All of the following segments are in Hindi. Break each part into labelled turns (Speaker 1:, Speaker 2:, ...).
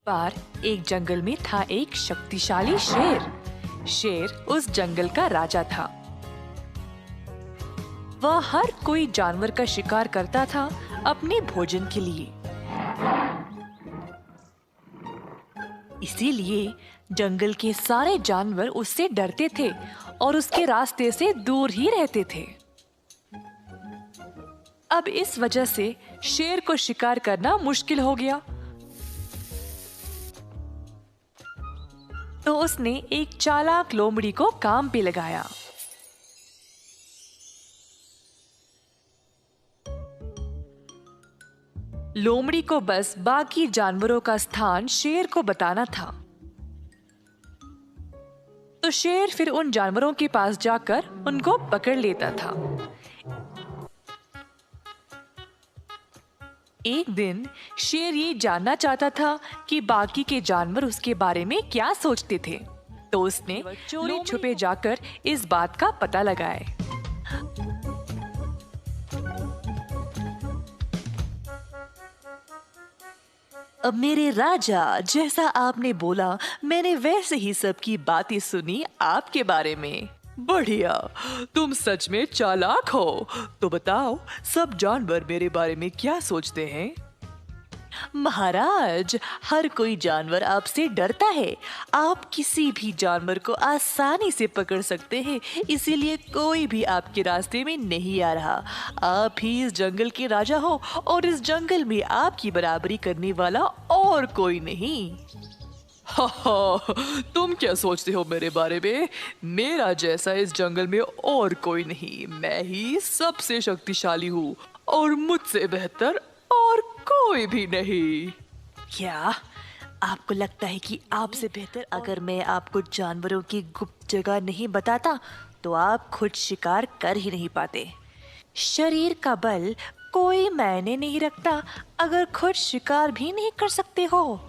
Speaker 1: बार एक जंगल में था एक शक्तिशाली शेर। शेर उस जंगल का राजा था। वह हर कोई जानवर का शिकार करता था अपने भोजन के लिए। इसीलिए जंगल के सारे जानवर उससे डरते थे और उसके रास्ते से दूर ही रहते थे। अब इस वजह से शेर को शिकार करना मुश्किल हो गया। तो उसने एक चालाक लोमड़ी को काम पे लगाया। लोमड़ी को बस बाकी जानवरों का स्थान शेर को बताना था। तो शेर फिर उन जानवरों के पास जाकर उनको पकड़ लेता था। एक दिन शेर ये जानना चाहता था कि बाकी के जानवर उसके बारे में क्या सोचते थे। तो उसने चोरी छुपे जाकर इस बात का पता लगाए। अब मेरे राजा, जैसा आपने बोला मैंने वैसे ही सबकी बातें सुनी आपके बारे में। बढ़िया, तुम सच में चालाक हो। तो बताओ, सब जानवर मेरे बारे में क्या सोचते हैं? महाराज, हर कोई जानवर आपसे डरता है। आप किसी भी जानवर को आसानी से पकड़ सकते हैं, इसीलिए कोई भी आपके रास्ते में नहीं आ रहा। आप ही इस जंगल के राजा हो और इस जंगल में आपकी बराबरी करने वाला और कोई नहीं। तुम क्या सोचते हो मेरे बारे में? मेरा जैसा इस जंगल में और कोई नहीं। मैं ही सबसे शक्तिशाली हूँ और मुझसे बेहतर और कोई भी नहीं। क्या आपको लगता है कि आपसे बेहतर? अगर मैं आपको जानवरों की गुप्त जगह नहीं बताता तो आप खुद शिकार कर ही नहीं पाते। शरीर का बल कोई मायने नहीं रखता अगर खुद शिकार भी नहीं कर सकते हो।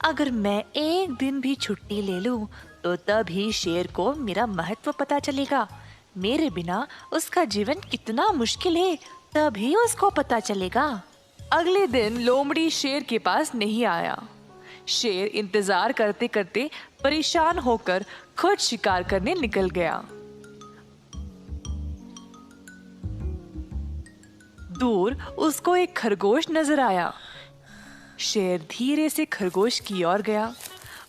Speaker 1: अगर मैं एक दिन भी छुट्टी ले लूं तो तब ही शेर को मेरा महत्व पता चलेगा। मेरे बिना उसका जीवन कितना मुश्किल है, तभी उसको पता चलेगा। अगले दिन लोमड़ी शेर के पास नहीं आया। शेर इंतजार करते करते परेशान होकर खुद शिकार करने निकल गया। दूर उसको एक खरगोश नजर आया। शेर धीरे से खरगोश की ओर गया।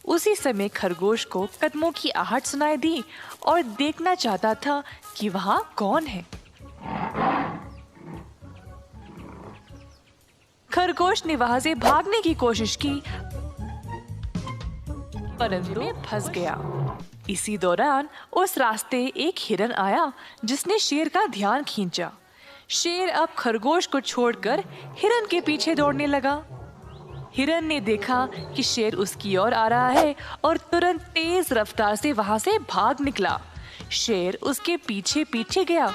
Speaker 1: उसी समय खरगोश को कदमों की आहट सुनाई दी और देखना चाहता था कि वहां कौन है। खरगोश ने वहां से भागने की कोशिश की, परंतु फंस गया। इसी दौरान उस रास्ते एक हिरन आया जिसने शेर का ध्यान खींचा। शेर अब खरगोश को छोड़कर हिरन के पीछे दौड़ने लगा। हिरन ने देखा कि शेर उसकी ओर आ रहा है और तुरंत तेज रफ्तार से वहां से भाग निकला। शेर उसके पीछे पीछे गया,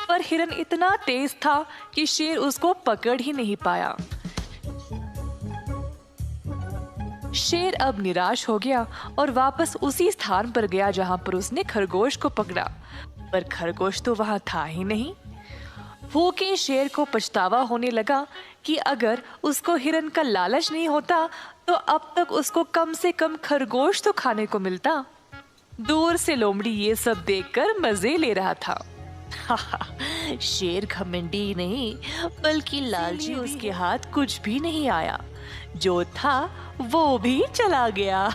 Speaker 1: पर हिरन इतना तेज था कि शेर उसको पकड़ ही नहीं पाया। शेर अब निराश हो गया और वापस उसी स्थान पर गया जहां पर उसने खरगोश को पकड़ा, पर खरगोश तो वहां था ही नहीं। भूखे शेर को पछतावा होने लगा कि अगर उसको हिरन का लालच नहीं होता तो अब तक उसको कम से कम खरगोश तो खाने को मिलता। दूर से लोमड़ी ये सब देखकर मजे ले रहा था। शेर घमंडी नहीं बल्कि लालची, उसके हाथ कुछ भी नहीं आया। जो था वो भी चला गया।